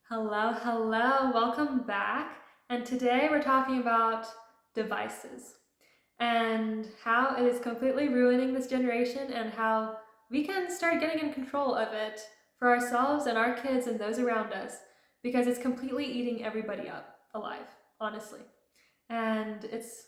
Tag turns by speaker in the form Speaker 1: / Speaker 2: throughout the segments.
Speaker 1: Hello, welcome back. And today we're talking about devices and how it is completely ruining this generation and how we can start getting in control of it for ourselves and our kids and those around us because it's completely eating everybody up alive, honestly. And it's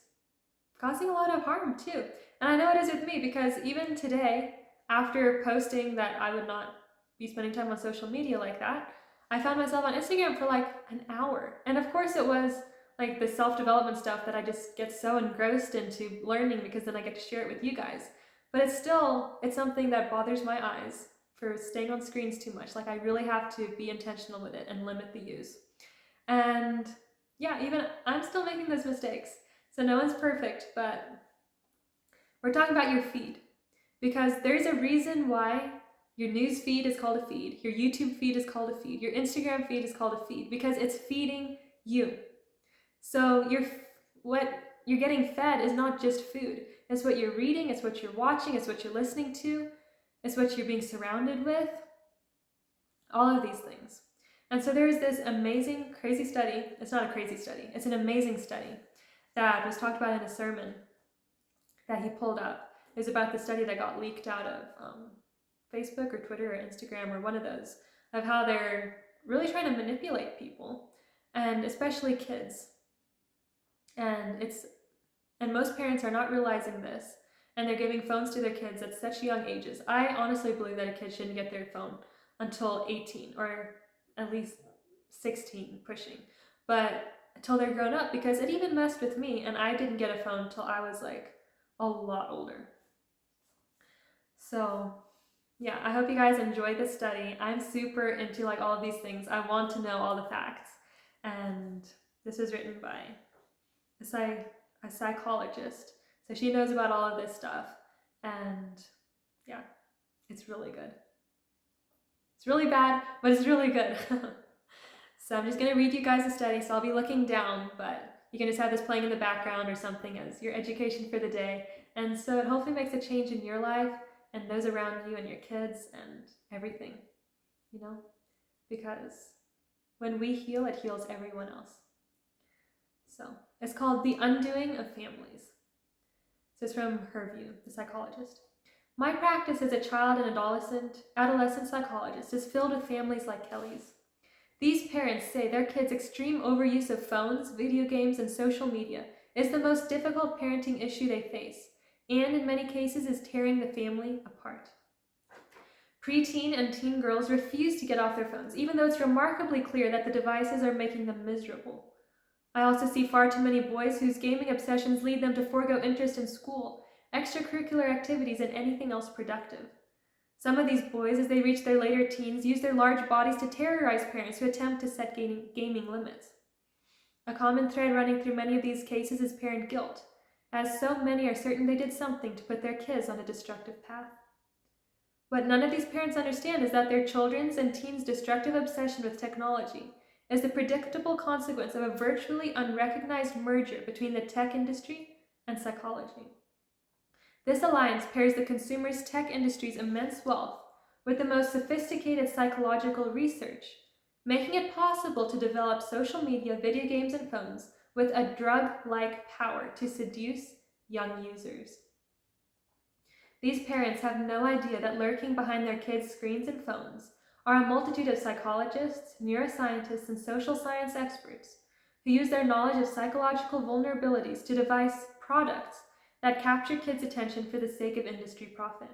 Speaker 1: causing a lot of harm too. And I know it is with me because even today, after posting that I would not be spending time on social media like that, I found myself on Instagram for like an hour. And of course, it was like the self development stuff that I just get so engrossed into learning because then I get to share it with you guys. But it's something that bothers my eyes for staying on screens too much. Like, I really have to be intentional with it and limit the use. And yeah, even I'm still making those mistakes. So no one's perfect, but we're talking about your feed because there's a reason why your news feed is called a feed, your YouTube feed is called a feed, your Instagram feed is called a feed because it's feeding you. So what you're getting fed is not just food. It's what you're reading, it's what you're watching, it's what you're listening to, it's what you're being surrounded with. All of these things. And so there's this amazing, crazy study. It's not a crazy study, it's an amazing study that was talked about in a sermon that he pulled up. It was about the study that got leaked out of Facebook or Twitter or Instagram or one of those, of how they're really trying to manipulate people, and especially kids. And most parents are not realizing this, and they're giving phones to their kids at such young ages. I honestly believe that a kid shouldn't get their phone until 18 or at least 16 pushing, but until they're grown up, because it even messed with me, and I didn't get a phone until I was like a lot older. So yeah, I hope you guys enjoyed this study. I'm super into like all of these things. I want to know all the facts. And this was written by a psychologist. So she knows about all of this stuff. And yeah, it's really good. It's really bad, but it's really good. So I'm just going to read you guys the study. So I'll be looking down, but you can just have this playing in the background or something as your education for the day. And so it hopefully makes a change in your life and those around you and your kids and everything, you know? Because when we heal, it heals everyone else. So it's called The Undoing of Families. This is from her view, the psychologist. My practice as a child and adolescent psychologist is filled with families like Kelly's. These parents say their kids' extreme overuse of phones, video games, and social media is the most difficult parenting issue they face, and in many cases is tearing the family apart. Preteen and teen girls refuse to get off their phones, even though it's remarkably clear that the devices are making them miserable. I also see far too many boys whose gaming obsessions lead them to forego interest in school, extracurricular activities, and anything else productive. Some of these boys, as they reach their later teens, use their large bodies to terrorize parents who attempt to set gaming limits. A common thread running through many of these cases is parent guilt, as so many are certain they did something to put their kids on a destructive path. What none of these parents understand is that their children's and teens' destructive obsession with technology is the predictable consequence of a virtually unrecognized merger between the tech industry and psychology. This alliance pairs the consumer's tech industry's immense wealth with the most sophisticated psychological research, making it possible to develop social media, video games, and phones with a drug-like power to seduce young users. These parents have no idea that lurking behind their kids' screens and phones are a multitude of psychologists, neuroscientists, and social science experts who use their knowledge of psychological vulnerabilities to devise products that capture kids' attention for the sake of industry profit.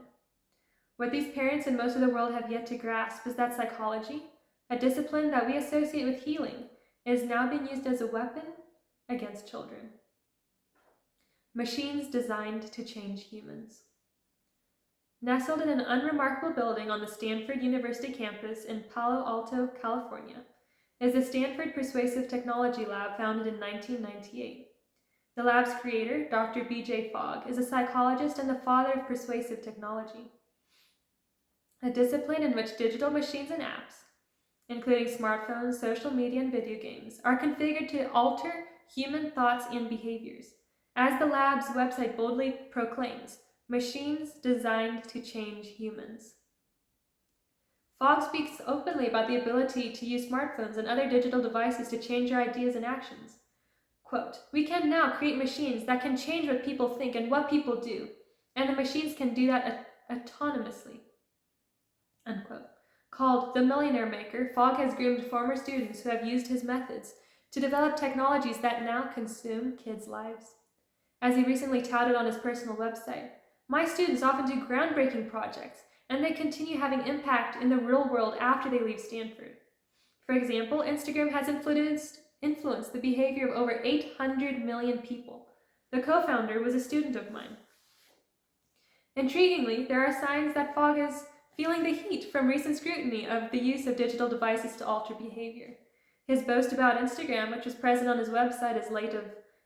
Speaker 1: What these parents and most of the world have yet to grasp is that psychology, a discipline that we associate with healing, is now being used as a weapon against children. Machines designed to change humans. Nestled in an unremarkable building on the Stanford University campus in Palo Alto, California, is the Stanford Persuasive Technology Lab, founded in 1998. The lab's creator, Dr. B.J. Fogg, is a psychologist and the father of persuasive technology, a discipline in which digital machines and apps, including smartphones, social media, and video games, are configured to alter human thoughts and behaviors. As the lab's website boldly proclaims, machines designed to change humans. Fogg speaks openly about the ability to use smartphones and other digital devices to change your ideas and actions. Quote, "We can now create machines that can change what people think and what people do, and the machines can do that autonomously." Unquote. Called the Millionaire Maker, Fogg has groomed former students who have used his methods to develop technologies that now consume kids' lives. As he recently touted on his personal website, "My students often do groundbreaking projects, and they continue having impact in the real world after they leave Stanford. For example, Instagram has influenced the behavior of over 800 million people. The co-founder was a student of mine." Intriguingly, there are signs that Fogg is feeling the heat from recent scrutiny of the use of digital devices to alter behavior. His boast about Instagram, which was present on his website as late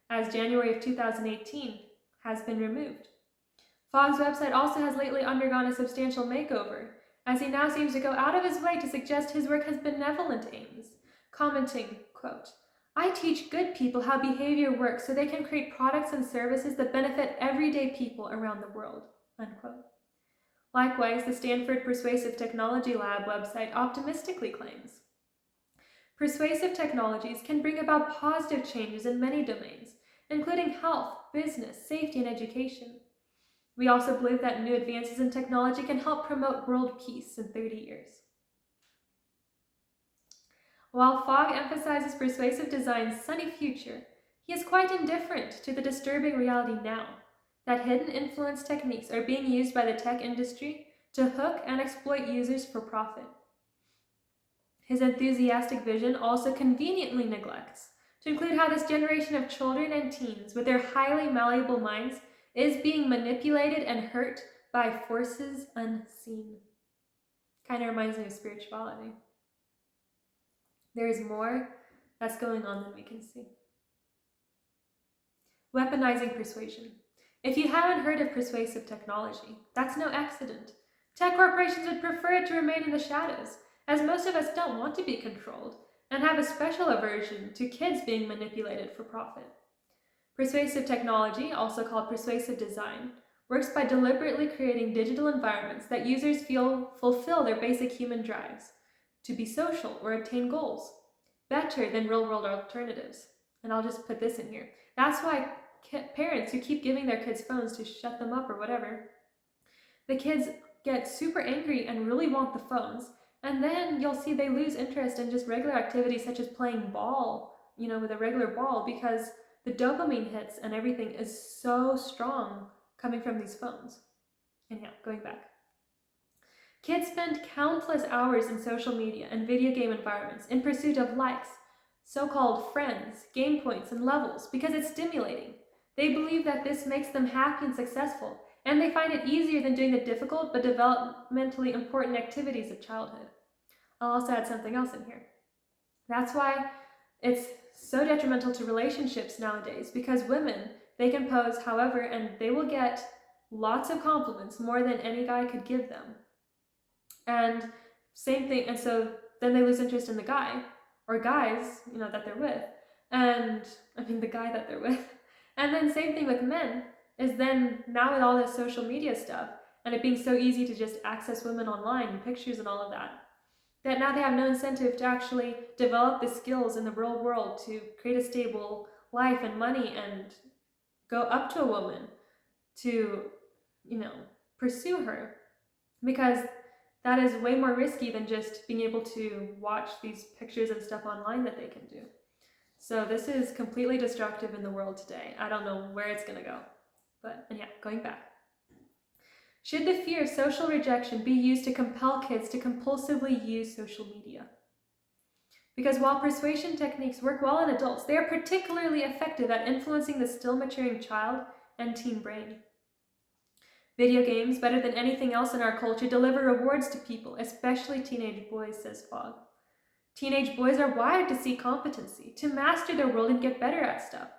Speaker 1: as January of 2018, has been removed. Fogg's website also has lately undergone a substantial makeover, as he now seems to go out of his way to suggest his work has benevolent aims, commenting, quote, "I teach good people how behavior works so they can create products and services that benefit everyday people around the world," unquote. Likewise, the Stanford Persuasive Technology Lab website optimistically claims, "Persuasive technologies can bring about positive changes in many domains, including health, business, safety, and education. We also believe that new advances in technology can help promote world peace in 30 years. While Fogg emphasizes persuasive design's sunny future, he is quite indifferent to the disturbing reality now that hidden influence techniques are being used by the tech industry to hook and exploit users for profit. His enthusiastic vision also conveniently neglects to include how this generation of children and teens, with their highly malleable minds, is being manipulated and hurt by forces unseen." Kind of reminds me of spirituality. There is more that's going on than we can see. Weaponizing persuasion. If you haven't heard of persuasive technology, that's no accident. Tech corporations would prefer it to remain in the shadows, as most of us don't want to be controlled and have a special aversion to kids being manipulated for profit. Persuasive technology, also called persuasive design, works by deliberately creating digital environments that users feel fulfill their basic human drives to be social or attain goals better than real-world alternatives. And I'll just put this in here. That's why parents who keep giving their kids phones to shut them up or whatever, the kids get super angry and really want the phones, and then you'll see they lose interest in just regular activities such as playing ball, with a regular ball, because the dopamine hits and everything is so strong coming from these phones. Anyhow, going back. Kids spend countless hours in social media and video game environments in pursuit of likes, so-called friends, game points, and levels because it's stimulating. They believe that this makes them happy and successful, and they find it easier than doing the difficult but developmentally important activities of childhood. I'll also add something else in here. That's why it's so detrimental to relationships nowadays, because women, they can pose however, and they will get lots of compliments, more than any guy could give them. And same thing, and so then they lose interest in the guy, or guys, that they're with, and the guy that they're with. And then same thing with men, is then now with all this social media stuff, and it being so easy to just access women online, and pictures and all of that now they have no incentive to actually develop the skills in the real world to create a stable life and money and go up to a woman to, pursue her, because that is way more risky than just being able to watch these pictures and stuff online that they can do. So this is completely destructive in the world today. I don't know where it's going to go. But anyhow, going back. Should the fear of social rejection be used to compel kids to compulsively use social media? Because while persuasion techniques work well in adults, they are particularly effective at influencing the still maturing child and teen brain. Video games, better than anything else in our culture, deliver rewards to people, especially teenage boys, says Fogg. Teenage boys are wired to seek competency, to master their world and get better at stuff.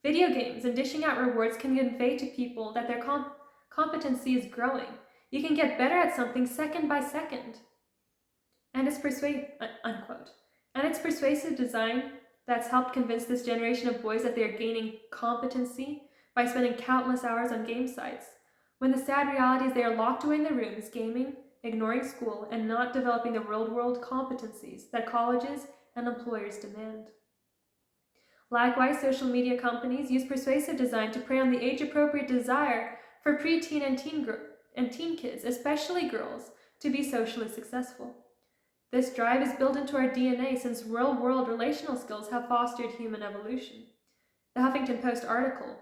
Speaker 1: Video games and dishing out rewards can convey to people that their competency is growing. You can get better at something second by second. And it's unquote. And it's persuasive design that's helped convince this generation of boys that they're gaining competency by spending countless hours on game sites, when the sad reality is they are locked away in their rooms gaming, ignoring school, and not developing the real-world competencies that colleges and employers demand. Likewise, social media companies use persuasive design to prey on the age-appropriate desire for preteen and teen kids, especially girls, to be socially successful. This drive is built into our DNA since real-world relational skills have fostered human evolution. The Huffington Post article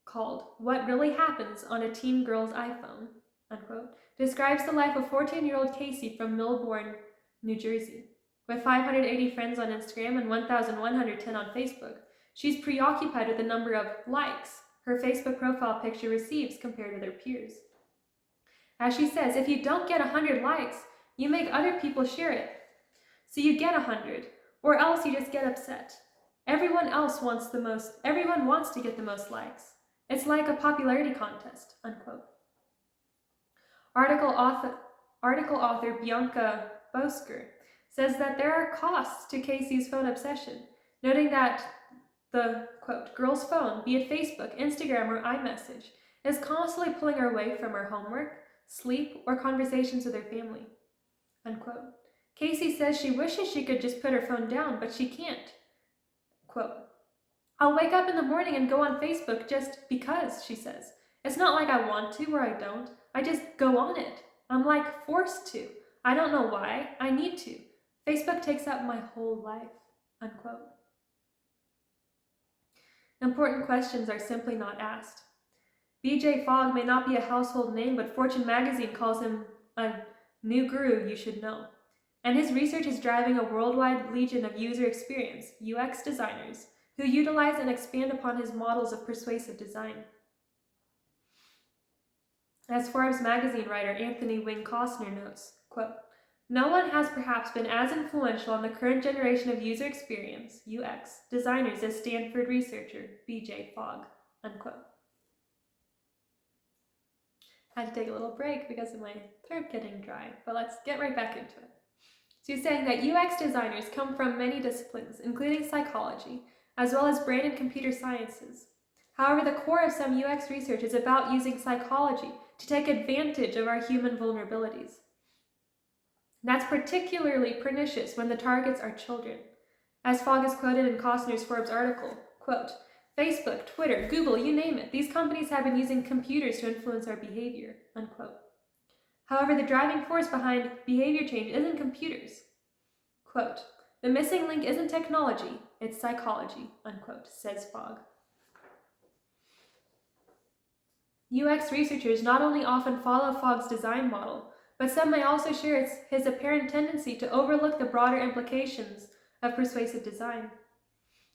Speaker 1: called "What Really Happens on a Teen Girl's iPhone," unquote, describes the life of 14-year-old Casey from Millbourne, New Jersey. With 580 friends on Instagram and 1,110 on Facebook, she's preoccupied with the number of likes her Facebook profile picture receives compared with her peers. As she says, if you don't get 100 likes, you make other people share it. So you get 100, or else you just get upset. Everyone wants to get the most likes. It's like a popularity contest, unquote. Article author Bianca Bosker says that there are costs to Casey's phone obsession, noting that the, quote, girl's phone, be it Facebook, Instagram, or iMessage, is constantly pulling her away from her homework, sleep, or conversations with her family, unquote. Casey says she wishes she could just put her phone down, but she can't. Quote, I'll wake up in the morning and go on Facebook just because, she says. It's not like I want to or I don't. I just go on it. I'm like forced to. I don't know why. I need to. Facebook takes up my whole life, unquote. Important questions are simply not asked. BJ Fogg may not be a household name, but Fortune magazine calls him a new guru you should know. And his research is driving a worldwide legion of user experience, UX designers, who utilize and expand upon his models of persuasive design. As Forbes magazine writer Anthony Wing Costner notes, quote, no one has perhaps been as influential on the current generation of user experience, UX, designers as Stanford researcher BJ Fogg, unquote. I had to take a little break because of my throat getting dry, but let's get right back into it. So he's saying that UX designers come from many disciplines, including psychology, as well as brain and computer sciences. However, the core of some UX research is about using psychology to take advantage of our human vulnerabilities. That's particularly pernicious when the targets are children. As Fogg is quoted in Costner's Forbes article, quote, Facebook, Twitter, Google, you name it, these companies have been using computers to influence our behavior, unquote. However, the driving force behind behavior change isn't computers. Quote, the missing link isn't technology, it's psychology, unquote, says Fogg. UX researchers not only often follow Fogg's design model, but some may also share his apparent tendency to overlook the broader implications of persuasive design.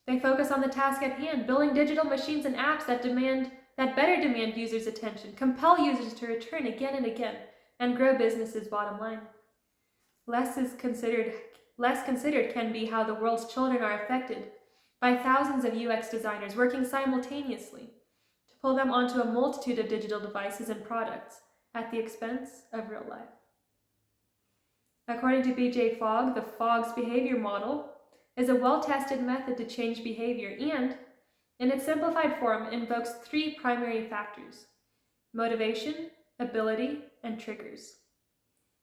Speaker 1: They focus on the task at hand, building digital machines and apps that better demand users' attention, compel users to return again and again, and grow businesses' bottom line. Less considered can be how the world's children are affected by thousands of UX designers working simultaneously to pull them onto a multitude of digital devices and products at the expense of real life. According to BJ Fogg, the Fogg's behavior model is a well-tested method to change behavior and, in its simplified form, invokes three primary factors: motivation, ability, and triggers.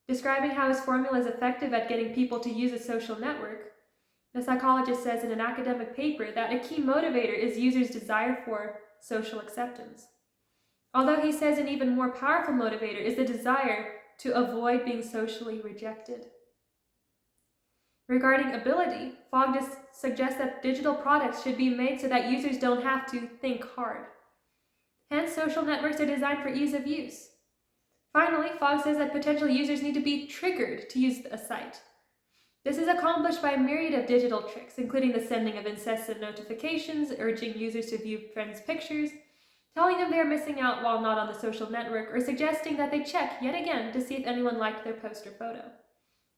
Speaker 1: Describing how his formula is effective at getting people to use a social network, the psychologist says in an academic paper that a key motivator is users' desire for social acceptance. Although he says an even more powerful motivator is the desire to avoid being socially rejected. Regarding ability, Fogg suggests that digital products should be made so that users don't have to think hard. Hence, social networks are designed for ease of use. Finally, Fogg says that potential users need to be triggered to use a site. This is accomplished by a myriad of digital tricks, including the sending of incessant notifications, urging users to view friends' pictures, telling them they are missing out while not on the social network, or suggesting that they check yet again to see if anyone liked their post or photo.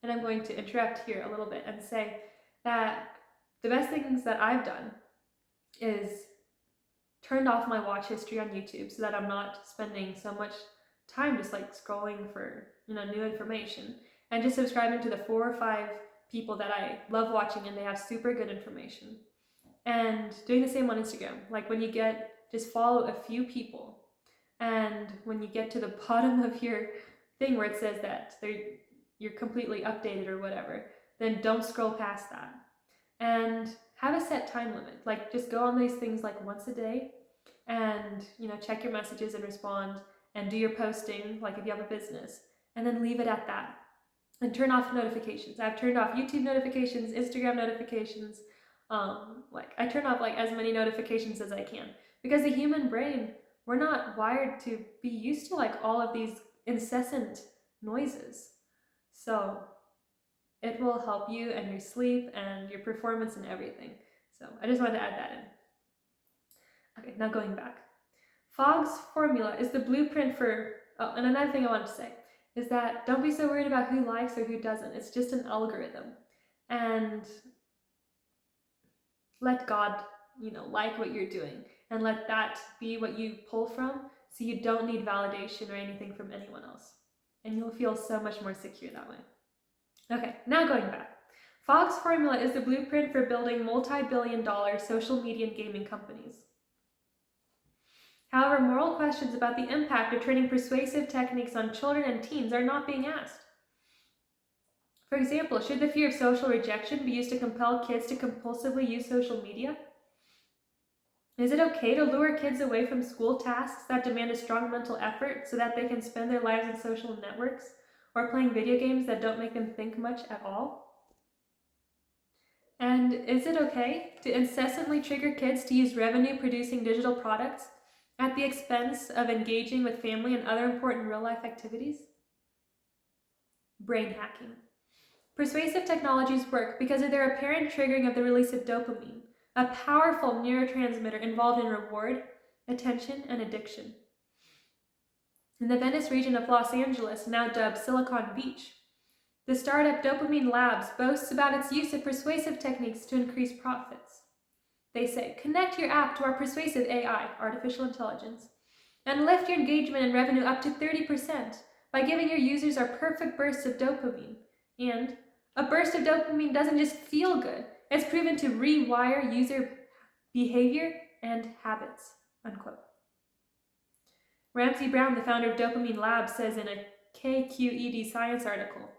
Speaker 1: And I'm going to interrupt here a little bit and say that the best things that I've done is turned off my watch history on YouTube so that I'm not spending so much time just like scrolling for new information, and just subscribing to the 4 or 5 people that I love watching and they have super good information. And doing the same on Instagram. Like when you just follow a few people, and when you get to the bottom of your thing where it says that you're completely updated or whatever, then don't scroll past that. And have a set time limit. Like, just go on these things like once a day and, check your messages and respond and do your posting, like if you have a business, and then leave it at that. And turn off notifications. I've turned off YouTube notifications, Instagram notifications. I turn off like as many notifications as I can, because the human brain, we're not wired to be used to like all of these incessant noises. So it will help you and your sleep and your performance and everything. So I just wanted to add that in. Okay, now going back. Fogg's formula is the blueprint for, and another thing I wanted to say is that don't be so worried about who likes or who doesn't. It's just an algorithm. And let God, like what you're doing, and let that be what you pull from, so you don't need validation or anything from anyone else. And you'll feel so much more secure that way. Okay, now going back. Fogg's formula is the blueprint for building multi-billion-dollar social media and gaming companies. However, moral questions about the impact of training persuasive techniques on children and teens are not being asked. For example, should the fear of social rejection be used to compel kids to compulsively use social media? Is it okay to lure kids away from school tasks that demand a strong mental effort so that they can spend their lives in social networks or playing video games that don't make them think much at all? And is it okay to incessantly trigger kids to use revenue-producing digital products at the expense of engaging with family and other important real-life activities? Brain hacking. Persuasive technologies work because of their apparent triggering of the release of dopamine, a powerful neurotransmitter involved in reward, attention, and addiction. In the Venice region of Los Angeles, now dubbed Silicon Beach, the startup Dopamine Labs boasts about its use of persuasive techniques to increase profits. They say, connect your app to our persuasive AI, artificial intelligence, and lift your engagement and revenue up to 30% by giving your users our perfect bursts of dopamine. And a burst of dopamine doesn't just feel good, it's proven to rewire user behavior and habits, unquote. Ramsey Brown, the founder of Dopamine Labs, says in a KQED Science article,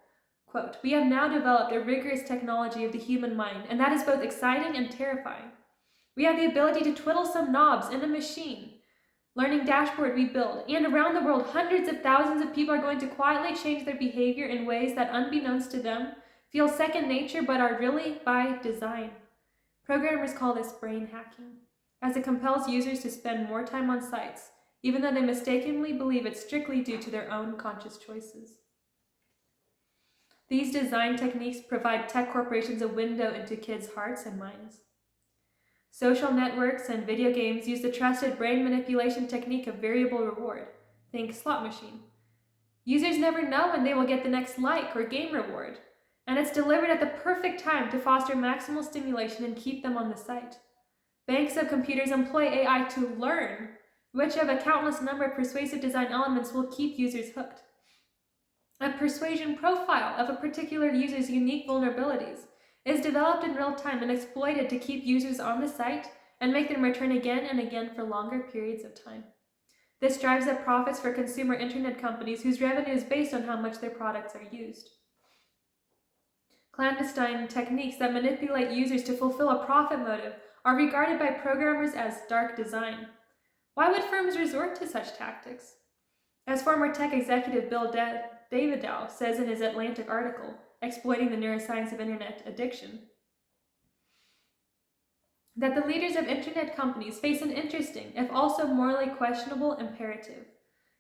Speaker 1: quote, we have now developed a rigorous technology of the human mind, and that is both exciting and terrifying. We have the ability to twiddle some knobs in a machine learning dashboard we build, and around the world, hundreds of thousands of people are going to quietly change their behavior in ways that, unbeknownst to them, feel second nature but are really by design. Programmers call this brain hacking, as it compels users to spend more time on sites, even though they mistakenly believe it's strictly due to their own conscious choices. These design techniques provide tech corporations a window into kids' hearts and minds. Social networks and video games use the trusted brain manipulation technique of variable reward. Think slot machine. Users never know when they will get the next like or game reward, and it's delivered at the perfect time to foster maximal stimulation and keep them on the site. Banks of computers employ AI to learn which of a countless number of persuasive design elements will keep users hooked. A persuasion profile of a particular user's unique vulnerabilities is developed in real time and exploited to keep users on the site and make them return again and again for longer periods of time. This drives up profits for consumer internet companies whose revenue is based on how much their products are used. Clandestine techniques that manipulate users to fulfill a profit motive are regarded by programmers as dark design. Why would firms resort to such tactics? As former tech executive Bill Davidow says in his Atlantic article, Exploiting the Neuroscience of Internet Addiction, that the leaders of internet companies face an interesting, if also morally questionable, imperative.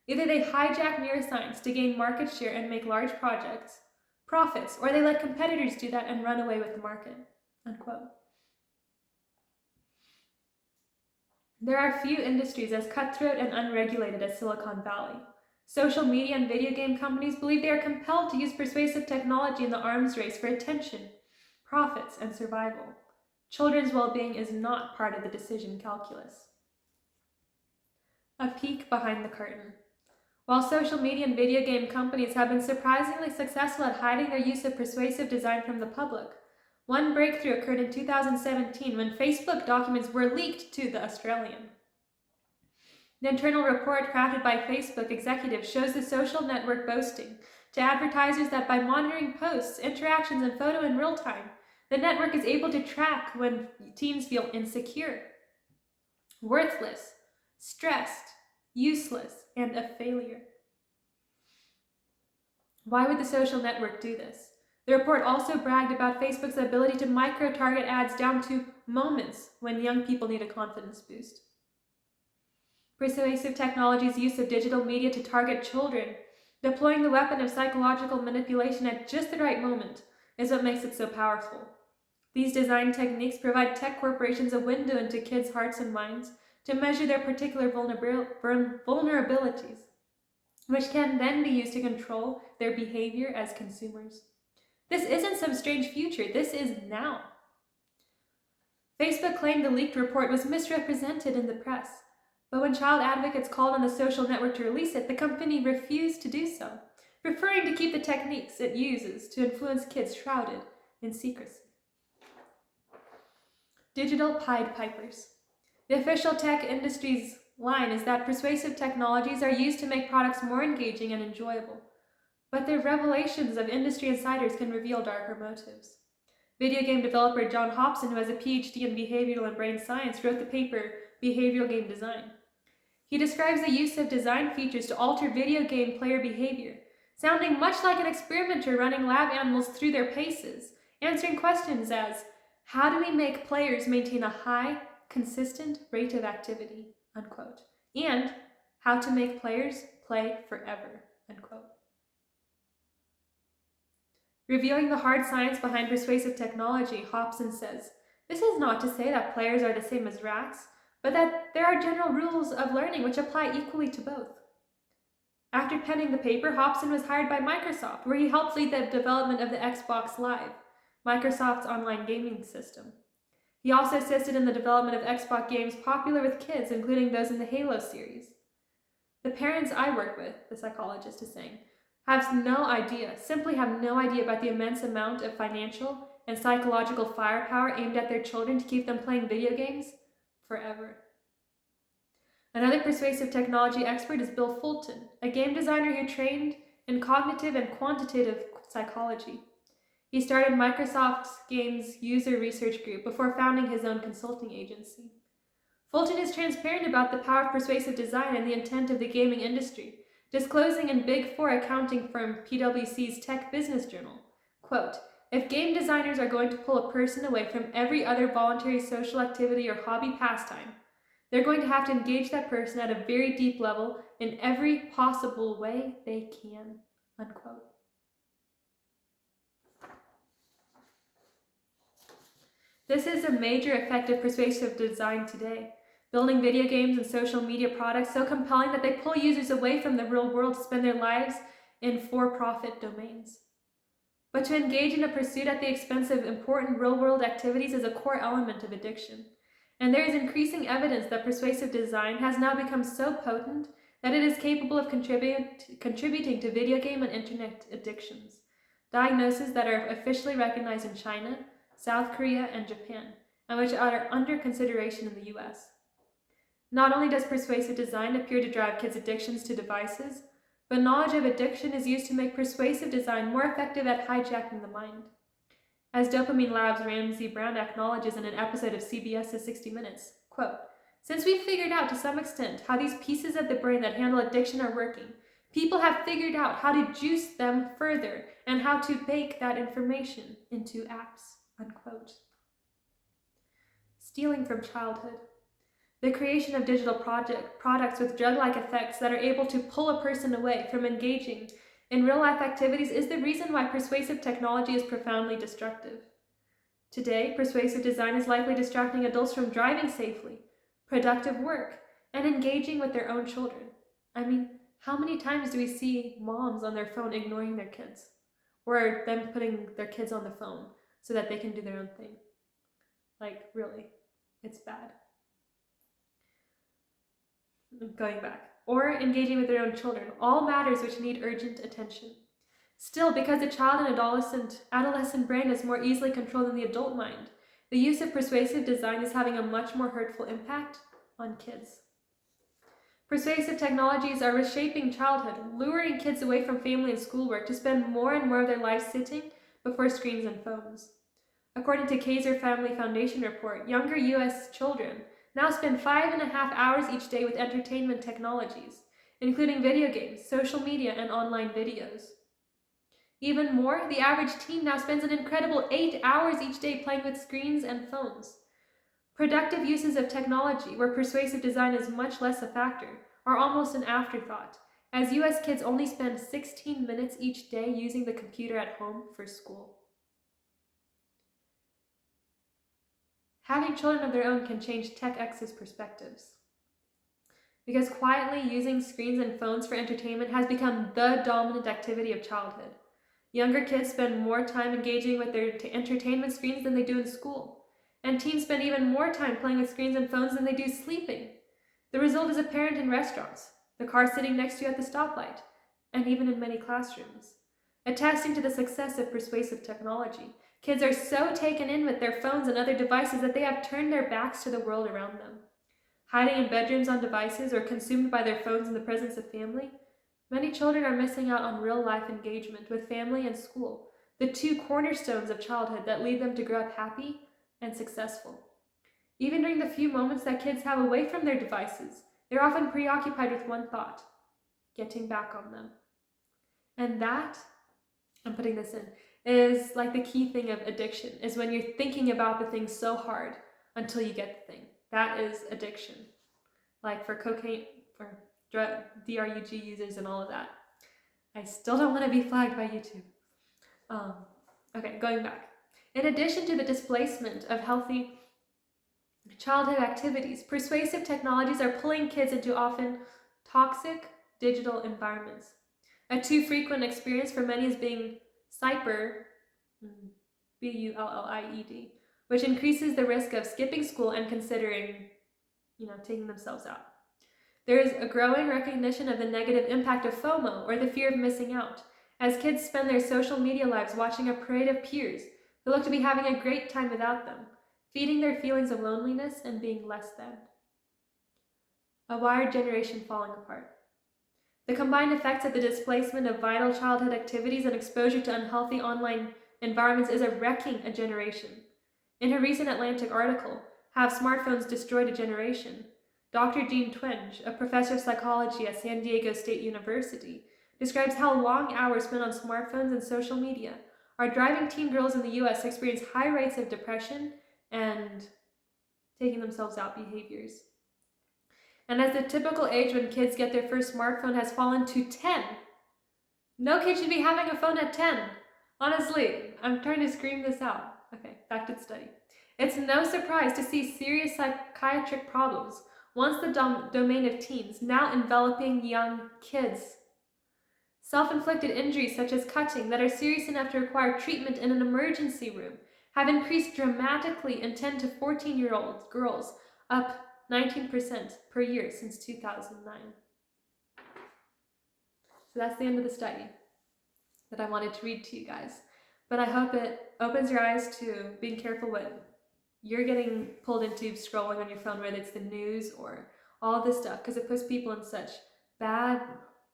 Speaker 1: Either they hijack neuroscience to gain market share and make large profits, or they let competitors do that and run away with the market, unquote. There are few industries as cutthroat and unregulated as Silicon Valley. Social media and video game companies believe they are compelled to use persuasive technology in the arms race for attention, profits, and survival. Children's well-being is not part of the decision calculus. A peek behind the curtain. While social media and video game companies have been surprisingly successful at hiding their use of persuasive design from the public, one breakthrough occurred in 2017 when Facebook documents were leaked to The Australian. The internal report crafted by Facebook executives shows the social network boasting to advertisers that by monitoring posts, interactions, and photo in real time, the network is able to track when teens feel insecure, worthless, stressed, useless, and a failure. Why would the social network do this? The report also bragged about Facebook's ability to micro-target ads down to moments when young people need a confidence boost. Persuasive technology's use of digital media to target children, deploying the weapon of psychological manipulation at just the right moment, is what makes it so powerful. These design techniques provide tech corporations a window into kids' hearts and minds to measure their particular vulnerabilities, which can then be used to control their behavior as consumers. This isn't some strange future, this is now. Facebook claimed the leaked report was misrepresented in the press, but when child advocates called on the social network to release it, the company refused to do so, preferring to keep the techniques it uses to influence kids shrouded in secrecy. Digital Pied Pipers. The official tech industry's line is that persuasive technologies are used to make products more engaging and enjoyable, but the revelations of industry insiders can reveal darker motives. Video game developer John Hobson, who has a PhD in behavioral and brain science, wrote the paper Behavioral Game Design. He describes the use of design features to alter video game player behavior, sounding much like an experimenter running lab animals through their paces, answering questions as, how do we make players maintain a high, consistent rate of activity, unquote, and how to make players play forever, unquote. Reviewing the hard science behind persuasive technology, Hobson says, this is not to say that players are the same as rats, but that there are general rules of learning which apply equally to both. After penning the paper, Hobson was hired by Microsoft, where he helped lead the development of the Xbox Live, Microsoft's online gaming system. He also assisted in the development of Xbox games popular with kids, including those in the Halo series. The parents I work with, the psychologist is saying, simply have no idea about the immense amount of financial and psychological firepower aimed at their children to keep them playing video games forever. Another persuasive technology expert is Bill Fulton, a game designer who trained in cognitive and quantitative psychology. He started Microsoft's Games User Research Group before founding his own consulting agency. Fulton is transparent about the power of persuasive design and the intent of the gaming industry, disclosing in Big Four accounting firm PwC's Tech Business Journal, quote, if game designers are going to pull a person away from every other voluntary social activity or hobby pastime, they're going to have to engage that person at a very deep level in every possible way they can, unquote. This is a major effect of persuasive design today, building video games and social media products so compelling that they pull users away from the real world to spend their lives in for-profit domains. But to engage in a pursuit at the expense of important real-world activities is a core element of addiction. And there is increasing evidence that persuasive design has now become so potent that it is capable of contributing to video game and internet addictions, diagnoses that are officially recognized in China, South Korea, and Japan, and which are under consideration in the US. Not only does persuasive design appear to drive kids' addictions to devices, but knowledge of addiction is used to make persuasive design more effective at hijacking the mind. As Dopamine Lab's Ramsey Brown acknowledges in an episode of CBS's 60 Minutes, quote, since we've figured out to some extent how these pieces of the brain that handle addiction are working, people have figured out how to juice them further and how to bake that information into apps, unquote. Stealing from childhood. The creation of digital products with drug-like effects that are able to pull a person away from engaging in real-life activities is the reason why persuasive technology is profoundly destructive. Today, persuasive design is likely distracting adults from driving safely, productive work, and engaging with their own children. I mean, how many times do we see moms on their phone ignoring their kids? Or them putting their kids on the phone so that they can do their own thing? Like, really, it's bad. Going back, or engaging with their own children, all matters which need urgent attention. Still, because the child and adolescent brain is more easily controlled than the adult mind, the use of persuasive design is having a much more hurtful impact on kids. Persuasive technologies are reshaping childhood, luring kids away from family and schoolwork to spend more and more of their lives sitting before screens and phones. According to Kaiser Family Foundation report, younger U.S. children now spend 5.5 hours each day with entertainment technologies, including video games, social media, and online videos. Even more, the average teen now spends an incredible 8 hours each day playing with screens and phones. Productive uses of technology, where persuasive design is much less a factor, are almost an afterthought, as US kids only spend 16 minutes each day using the computer at home for school. Having children of their own can change TechX's perspectives, because quietly using screens and phones for entertainment has become the dominant activity of childhood. Younger kids spend more time engaging with their entertainment screens than they do in school. And teens spend even more time playing with screens and phones than they do sleeping. The result is apparent in restaurants, the car sitting next to you at the stoplight, and even in many classrooms. Attesting to the success of persuasive technology, kids are so taken in with their phones and other devices that they have turned their backs to the world around them. Hiding in bedrooms on devices or consumed by their phones in the presence of family, many children are missing out on real-life engagement with family and school, the two cornerstones of childhood that lead them to grow up happy and successful. Even during the few moments that kids have away from their devices, they're often preoccupied with one thought: getting back on them. And that, I'm putting this in, is like the key thing of addiction, is when you're thinking about the thing so hard until you get the thing. That is addiction. Like for cocaine, for DRUG users and all of that. I still don't want to be flagged by YouTube. Okay, going back. In addition to the displacement of healthy childhood activities, persuasive technologies are pulling kids into often toxic digital environments. A too frequent experience for many is being cyber, bullied, which increases the risk of skipping school and considering, taking themselves out. There is a growing recognition of the negative impact of FOMO, or the fear of missing out, as kids spend their social media lives watching a parade of peers who look to be having a great time without them, feeding their feelings of loneliness and being less than. A wired generation falling apart. The combined effects of the displacement of vital childhood activities and exposure to unhealthy online environments is wrecking a generation. In her recent Atlantic article, Have Smartphones Destroyed a Generation?, Dr. Jean Twenge, a professor of psychology at San Diego State University, describes how long hours spent on smartphones and social media are driving teen girls in the US to experience high rates of depression and taking themselves out behaviors. And as the typical age when kids get their first smartphone has fallen to 10, no kid should be having a phone at 10. Honestly, I'm trying to scream this out. Okay, back to the study. It's no surprise to see serious psychiatric problems once the domain of teens, now enveloping young kids. Self-inflicted injuries such as cutting that are serious enough to require treatment in an emergency room have increased dramatically in 10 to 14-year-old girls, up 19% per year since 2009. So that's the end of the study that I wanted to read to you guys. But I hope it opens your eyes to being careful what you're getting pulled into scrolling on your phone, whether it's the news or all this stuff, because it puts people in such bad,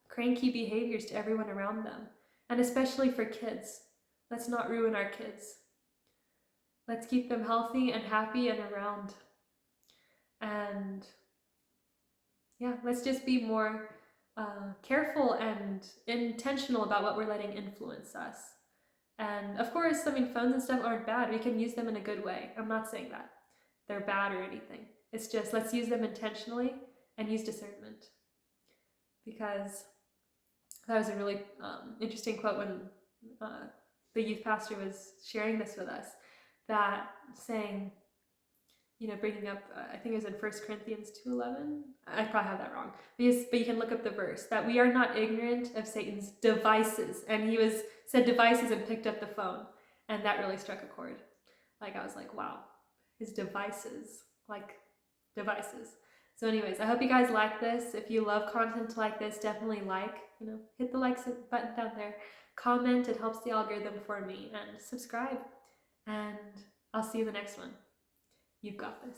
Speaker 1: cranky behaviors to everyone around them. And especially for kids. Let's not ruin our kids. Let's keep them healthy and happy and around. And yeah, let's just be more careful and intentional about what we're letting influence us. And of course, phones and stuff aren't bad. We can use them in a good way. I'm not saying that they're bad or anything. It's just, let's use them intentionally and use discernment. Because that was a really interesting quote when the youth pastor was sharing this with us, that saying, bringing up, I think it was in 1 Corinthians 2:11. I probably have that wrong. But you can look up the verse, that we are not ignorant of Satan's devices. And he said devices and picked up the phone. And that really struck a chord. I was like, wow, his devices, devices. So anyways, I hope you guys like this. If you love content like this, definitely hit the like button down there. Comment, it helps the algorithm for me. And subscribe. And I'll see you in the next one. You've got this.